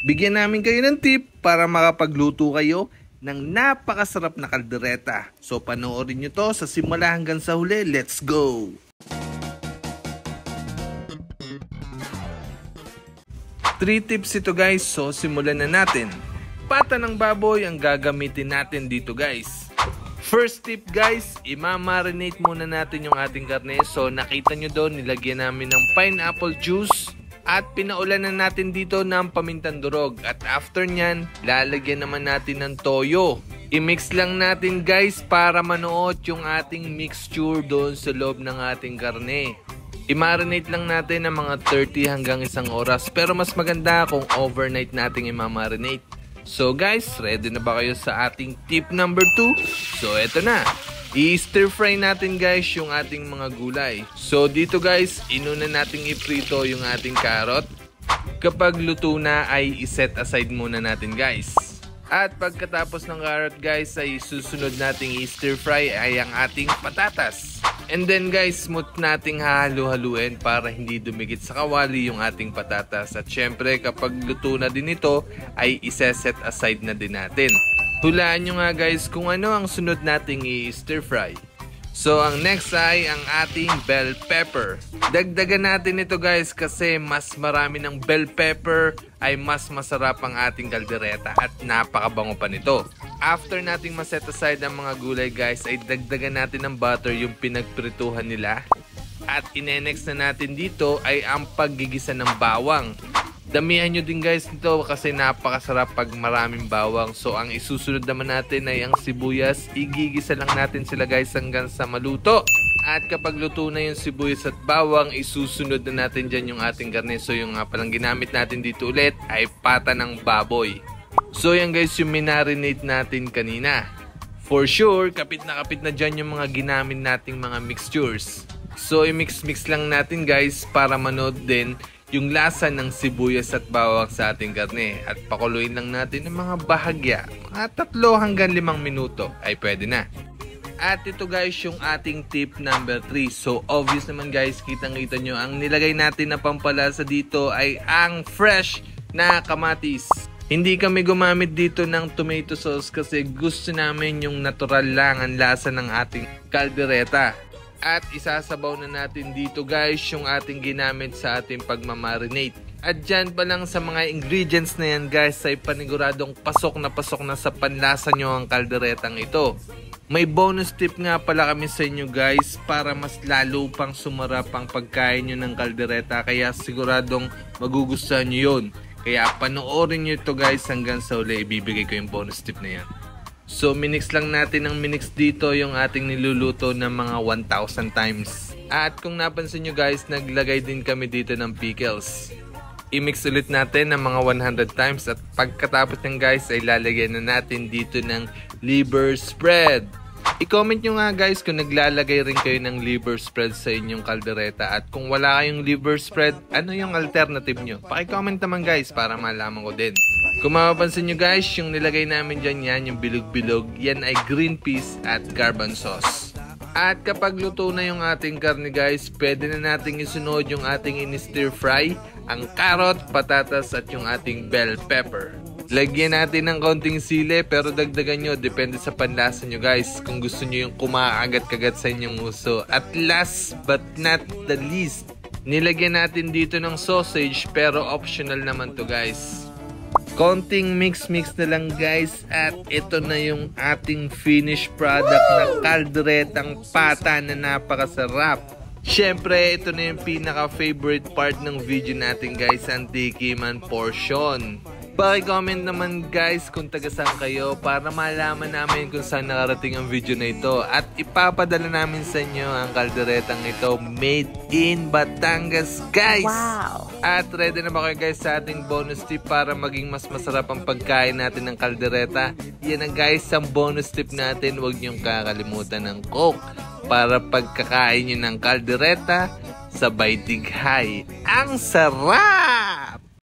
Bigyan namin kayo ng tip para makapagluto kayo ng napakasarap na kaldereta. So panoorin nyo to sa simula hanggang sa huli. Let's go! 3 tips ito guys, so simulan na natin. Pata ng baboy ang gagamitin natin dito guys. First tip guys, imamarinate muna natin yung ating karne. So nakita nyo doon, nilagyan namin ng pineapple juice. At pinaulanan natin dito ng pamintang durog. At after nyan, lalagyan naman natin ng toyo. I-mix lang natin guys para manuot yung ating mixture doon sa loob ng ating karne. I-marinate lang natin ng mga 30 hanggang 1 oras. Pero mas maganda kung overnight natin i-marinate. So guys, ready na ba kayo sa ating tip number 2? So eto na. I-stir fry natin guys yung ating mga gulay. So dito guys, inuna nating iprito yung ating carrot. Kapag luto na ay iset aside muna natin guys. At pagkatapos ng carrot guys ay susunod nating i-stir fry ay ang ating patatas. And then guys, smooth nating hahalo-haluin para hindi dumikit sa kawali yung ating patatas. At syempre kapag luto na din ito ay iseset aside na din natin. Hulaan nyo nga guys kung ano ang sunod nating i-stir fry. So ang next ay ang ating bell pepper. Dagdagan natin ito guys kasi mas marami ng bell pepper ay mas masarap ang ating kaldereta at napakabango pa nito. After nating maset aside ang mga gulay guys ay dagdagan natin ng butter yung pinagprituhan nila. At inenext na natin dito ay ang paggigisa ng bawang. Damihan nyo din guys nito kasi napakasarap pag maraming bawang. So ang isusunod naman natin ay ang sibuyas. Igigisa lang natin sila guys hanggang sa maluto. At kapag luto na yung sibuyas at bawang, isusunod na natin dyan yung ating karne. So yung nga palang ginamit natin dito ulit ay pata ng baboy. So yan guys yung minarinate natin kanina. For sure, kapit na dyan yung mga ginamit nating mga mixtures. So i-mix lang natin guys para manood din yung lasa ng sibuyas at bawang sa ating karne. At pakuluin lang natin ng mga bahagya. Mga 3 hanggang 5 minuto ay pwede na. At ito guys yung ating tip number 3. So obvious naman guys, kitang-kita nyo ang nilagay natin na pampalasa dito ay ang fresh na kamatis. Hindi kami gumamit dito ng tomato sauce kasi gusto namin yung natural lang ang lasa ng ating kaldereta. At isasabaw na natin dito guys yung ating ginamit sa ating pagmamarinate. At dyan pa lang sa mga ingredients na yan guys ay paniguradong pasok na sa panlasa nyo ang kalderetang ito. May bonus tip nga pala kami sa inyo guys para mas lalo pang sumarap ang pagkain nyo ng kaldereta. Kaya siguradong magugustuhan nyo yun. Kaya panoorin nyo ito guys hanggang sa uli. Ibibigay ko yung bonus tip na yan. So minix lang natin ng minix dito yung ating niluluto ng mga 1,000 times. At kung napansin nyo guys, naglagay din kami dito ng pickles. I-mix ulit natin ng mga 100 times at pagkatapos ng guys ay lalagyan na natin dito ng liver spread. I-comment nyo nga guys kung naglalagay rin kayo ng liver spread sa inyong kaldereta. At kung wala kayong liver spread, ano yung alternative nyo? Paki-comment naman guys para malaman ko din. Kung mapapansin nyo guys, yung nilagay namin dyan yan, yung bilog-bilog, yan ay green peas at garban sauce. At kapag luto na yung ating karne guys, pwede na nating isunod yung ating in-stir fry, ang carrot, patatas at yung ating bell pepper. Lagyan natin ng konting sili pero dagdagan nyo, depende sa panlasa nyo guys. Kung gusto nyo yung kumakagat-kagat sa inyong uso. At last but not the least, nilagyan natin dito ng sausage pero optional naman to guys. Konting mix na lang guys at ito na yung ating finished product na kalderetang pata na napakasarap. Syempre, ito na yung pinaka-favorite part ng video natin guys, ang tikiman portion. Paki-comment naman guys kung taga-saan kayo para malaman namin kung saan nakarating ang video na ito. At ipapadala namin sa inyo ang kalderetang ito made in Batangas guys. Wow! At ready na ba kayo guys sa ating bonus tip para maging mas masarap ang pagkain natin ng kaldereta? Yan ang guys ang bonus tip natin. Huwag niyong kakalimutan ng Coke para pagkakain nyo ng kaldereta sabay dighay. Ang sarap!